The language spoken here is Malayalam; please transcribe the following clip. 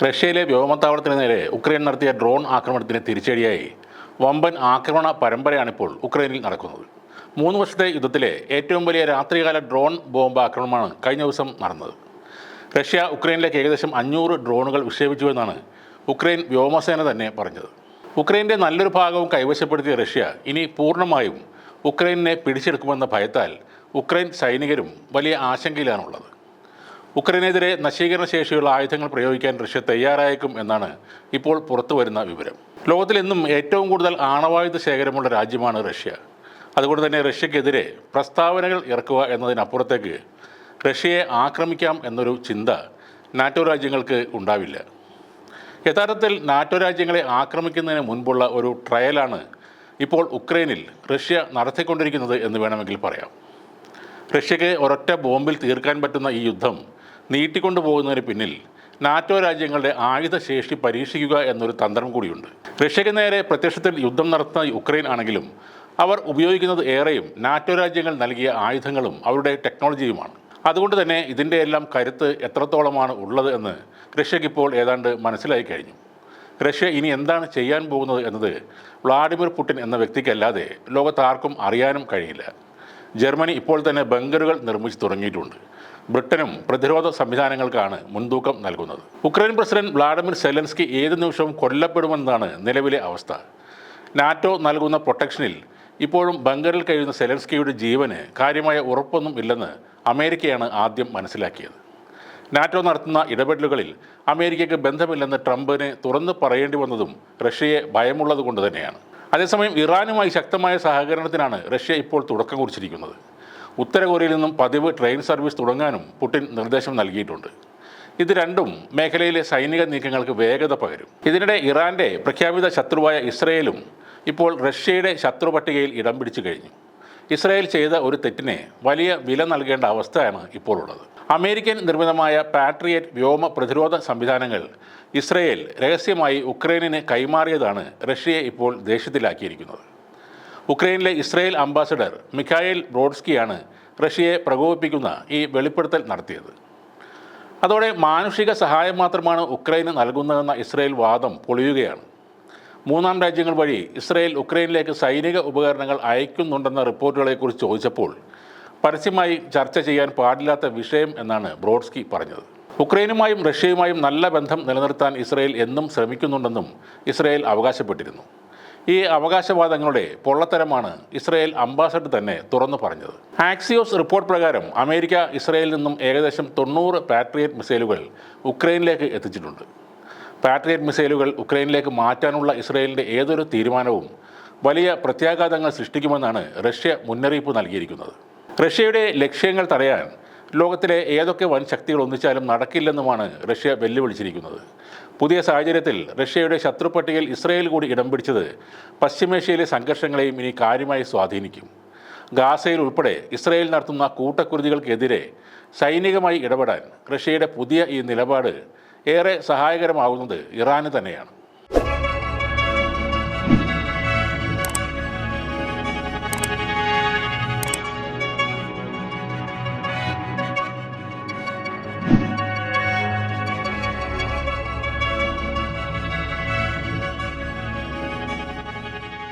റഷ്യയിലെ വ്യോമത്താവളത്തിന് നേരെ ഉക്രൈൻ നടത്തിയ ഡ്രോൺ ആക്രമണത്തിന് തിരിച്ചടിയായി വമ്പൻ ആക്രമണ പരമ്പരയാണിപ്പോൾ ഉക്രൈനിൽ നടക്കുന്നത്. 3 വർഷത്തെ യുദ്ധത്തിലെ ഏറ്റവും വലിയ രാത്രികാല ഡ്രോൺ ബോംബ് ആക്രമണമാണ് കഴിഞ്ഞ ദിവസം നടന്നത്. റഷ്യ ഉക്രൈനിലേക്ക് ഏകദേശം 500 ഡ്രോണുകൾ വിക്ഷേപിച്ചുവെന്നാണ് ഉക്രൈൻ വ്യോമസേന തന്നെ പറഞ്ഞത്. ഉക്രൈൻ്റെ നല്ലൊരു ഭാഗവും കൈവശപ്പെടുത്തിയ റഷ്യ ഇനി പൂർണ്ണമായും ഉക്രൈനെ പിടിച്ചെടുക്കുമെന്ന ഭയത്താൽ ഉക്രൈൻ സൈനികരും വലിയ ആശങ്കയിലാണുള്ളത്. ഉക്രൈനെതിരെ നശീകരണ ശേഷിയുള്ള ആയുധങ്ങൾ പ്രയോഗിക്കാൻ റഷ്യ തയ്യാറായേക്കും എന്നാണ് ഇപ്പോൾ പുറത്തുവരുന്ന വിവരം. ലോകത്തിലെന്നും ഏറ്റവും കൂടുതൽ ആണവായുധ ശേഖരമുള്ള രാജ്യമാണ് റഷ്യ. അതുകൊണ്ട് തന്നെ റഷ്യക്കെതിരെ പ്രസ്താവനകൾ ഇറക്കുക എന്നതിനപ്പുറത്തേക്ക് റഷ്യയെ ആക്രമിക്കാം എന്നൊരു ചിന്ത നാറ്റോ രാജ്യങ്ങൾക്ക് ഉണ്ടാവില്ല. യഥാർത്ഥത്തിൽ നാറ്റോ രാജ്യങ്ങളെ ആക്രമിക്കുന്നതിന് മുൻപുള്ള ഒരു ട്രയലാണ് ഇപ്പോൾ ഉക്രൈനിൽ റഷ്യ നടത്തിക്കൊണ്ടിരിക്കുന്നത് എന്ന് വേണമെങ്കിൽ പറയാം. റഷ്യക്ക് ഒരൊറ്റ ബോംബിൽ തീർക്കാൻ പറ്റുന്ന ഈ യുദ്ധം നീട്ടിക്കൊണ്ടു പോകുന്നതിന് പിന്നിൽ നാറ്റോ രാജ്യങ്ങളുടെ ആയുധശേഷി പരീക്ഷിക്കുക എന്നൊരു തന്ത്രം കൂടിയുണ്ട്. റഷ്യക്ക് നേരെ പ്രത്യക്ഷത്തിൽ യുദ്ധം നടത്തുന്ന ഉക്രൈൻ ആണെങ്കിലും അവർ ഉപയോഗിക്കുന്നത് ഏറെയും നാറ്റോ രാജ്യങ്ങൾ നൽകിയ ആയുധങ്ങളും അവരുടെ ടെക്നോളജിയുമാണ്. അതുകൊണ്ട് തന്നെ ഇതിൻ്റെ എല്ലാം കരുത്ത് എത്രത്തോളമാണ് ഉള്ളത് എന്ന് റഷ്യക്കിപ്പോൾ ഏതാണ്ട് മനസ്സിലായി കഴിഞ്ഞു. റഷ്യ ഇനി എന്താണ് ചെയ്യാൻ പോകുന്നത് എന്നത് വ്ളാഡിമിർ പുടിൻ എന്ന വ്യക്തിക്കല്ലാതെ ലോകത്താർക്കും അറിയാനും കഴിയില്ല. ജർമ്മനി ഇപ്പോൾ തന്നെ ബങ്കറുകൾ നിർമ്മിച്ചു തുടങ്ങിയിട്ടുണ്ട്. ബ്രിട്ടനും പ്രതിരോധ സംവിധാനങ്ങൾക്കാണ് മുൻതൂക്കം നൽകുന്നത്. ഉക്രൈൻ പ്രസിഡന്റ് വ്ളാഡിമിർ സെലൻസ്കി ഏത് നിമിഷവും കൊല്ലപ്പെടുമെന്നതാണ് നിലവിലെ അവസ്ഥ. നാറ്റോ നൽകുന്ന പ്രൊട്ടക്ഷനിൽ ഇപ്പോഴും ബങ്കറിൽ കഴിയുന്ന സെലൻസ്കിയുടെ ജീവന് കാര്യമായ ഉറപ്പൊന്നും ഇല്ലെന്ന് അമേരിക്കയാണ് ആദ്യം മനസ്സിലാക്കിയത്. നാറ്റോ നടത്തുന്ന ഇടപെടലുകളിൽ അമേരിക്കയ്ക്ക് ബന്ധമില്ലെന്ന് ട്രംപിന് തുറന്ന് പറയേണ്ടി വന്നതും റഷ്യയെ ഭയമുള്ളത് കൊണ്ട് തന്നെയാണ്. അതേസമയം ഇറാനുമായി ശക്തമായ സഹകരണത്തിനാണ് റഷ്യ ഇപ്പോൾ തുടക്കം കുറിച്ചിരിക്കുന്നത്. ഉത്തര കൊറിയയിൽ നിന്നും പതിവ് ട്രെയിൻ സർവീസ് തുടങ്ങാനും പുടിൻ നിർദ്ദേശം നൽകിയിട്ടുണ്ട്. ഇത് രണ്ടും മേഖലയിലെ സൈനിക നീക്കങ്ങൾക്ക് വേഗത പകരും. ഇതിനിടെ ഇറാൻ്റെ പ്രഖ്യാപിത ശത്രുവായ ഇസ്രയേലും ഇപ്പോൾ റഷ്യയുടെ ശത്രു പട്ടികയിൽ ഇടം പിടിച്ചു കഴിഞ്ഞു. ഇസ്രയേൽ ചെയ്ത ഒരു തെറ്റിനെ വലിയ വില നൽകേണ്ട അവസ്ഥയാണ് ഇപ്പോൾ ഉള്ളത്. അമേരിക്കൻ നിർമ്മിതമായ പാട്രിയറ്റ് വ്യോമ പ്രതിരോധ സംവിധാനങ്ങൾ ഇസ്രയേൽ രഹസ്യമായി ഉക്രൈനിന് കൈമാറിയതാണ് റഷ്യയെ ഇപ്പോൾ ദേഷ്യത്തിലാക്കിയിരിക്കുന്നത്. ഉക്രൈനിലെ ഇസ്രയേൽ അംബാസഡർ മിഖായേൽ ബ്രോഡ്സ്കിയാണ് റഷ്യയെ പ്രകോപിപ്പിക്കുന്ന ഈ വെളിപ്പെടുത്തൽ നടത്തിയത്. അതോടെ മാനുഷിക സഹായം മാത്രമാണ് ഉക്രൈന് നൽകുന്നതെന്ന ഇസ്രയേൽ വാദം പൊളിയുകയാണ്. മൂന്നാം രാജ്യങ്ങൾ വഴി ഇസ്രയേൽ ഉക്രൈനിലേക്ക് സൈനിക ഉപകരണങ്ങൾ അയക്കുന്നുണ്ടെന്ന റിപ്പോർട്ടുകളെക്കുറിച്ച് ചോദിച്ചപ്പോൾ പരസ്യമായി ചർച്ച ചെയ്യാൻ പാടില്ലാത്ത വിഷയം എന്നാണ് ബ്രോഡ്സ്കി പറഞ്ഞത്. ഉക്രൈനുമായും റഷ്യയുമായും നല്ല ബന്ധം നിലനിർത്താൻ ഇസ്രയേൽ എന്നും ശ്രമിക്കുന്നുണ്ടെന്നും ഇസ്രയേൽ അവകാശപ്പെട്ടിരുന്നു. ഈ അവകാശവാദങ്ങളുടെ പൊള്ളത്തരമാണ് ഇസ്രയേൽ അംബാസഡർ തന്നെ തുറന്നു പറഞ്ഞത്. ആക്സിയോസ് റിപ്പോർട്ട് പ്രകാരം അമേരിക്ക ഇസ്രയേലിൽ നിന്നും ഏകദേശം 90 പാട്രിയറ്റ് മിസൈലുകൾ ഉക്രൈനിലേക്ക് എത്തിച്ചിട്ടുണ്ട്. പാട്രിയറ്റ് മിസൈലുകൾ ഉക്രൈനിലേക്ക് മാറ്റാനുള്ള ഇസ്രയേലിൻ്റെ ഏതൊരു തീരുമാനവും വലിയ പ്രത്യാഘാതങ്ങൾ സൃഷ്ടിക്കുമെന്നാണ് റഷ്യ മുന്നറിയിപ്പ് നൽകിയിരിക്കുന്നത്. റഷ്യയുടെ ലക്ഷ്യങ്ങൾ തടയാൻ ലോകത്തിലെ ഏതൊക്കെ വൻ ശക്തികൾ ഒന്നിച്ചാലും നടക്കില്ലെന്നുമാണ് റഷ്യ വെല്ലുവിളിച്ചിരിക്കുന്നത്. പുതിയ സാഹചര്യത്തിൽ റഷ്യയുടെ ശത്രു പട്ടികയിൽ ഇസ്രയേൽ കൂടി ഇടം പിടിച്ചത് പശ്ചിമേഷ്യയിലെ സംഘർഷങ്ങളെയും ഇനി കാര്യമായി സ്വാധീനിക്കും. ഗാസയിൽ ഉൾപ്പെടെ ഇസ്രയേൽ നടത്തുന്ന കൂട്ടക്കുരുതികൾക്കെതിരെ സൈനികമായി ഇടപെടാൻ റഷ്യയുടെ പുതിയ ഈ നിലപാട് ഏറെ സഹായകരമാകുന്നത് ഇറാന് തന്നെയാണ്.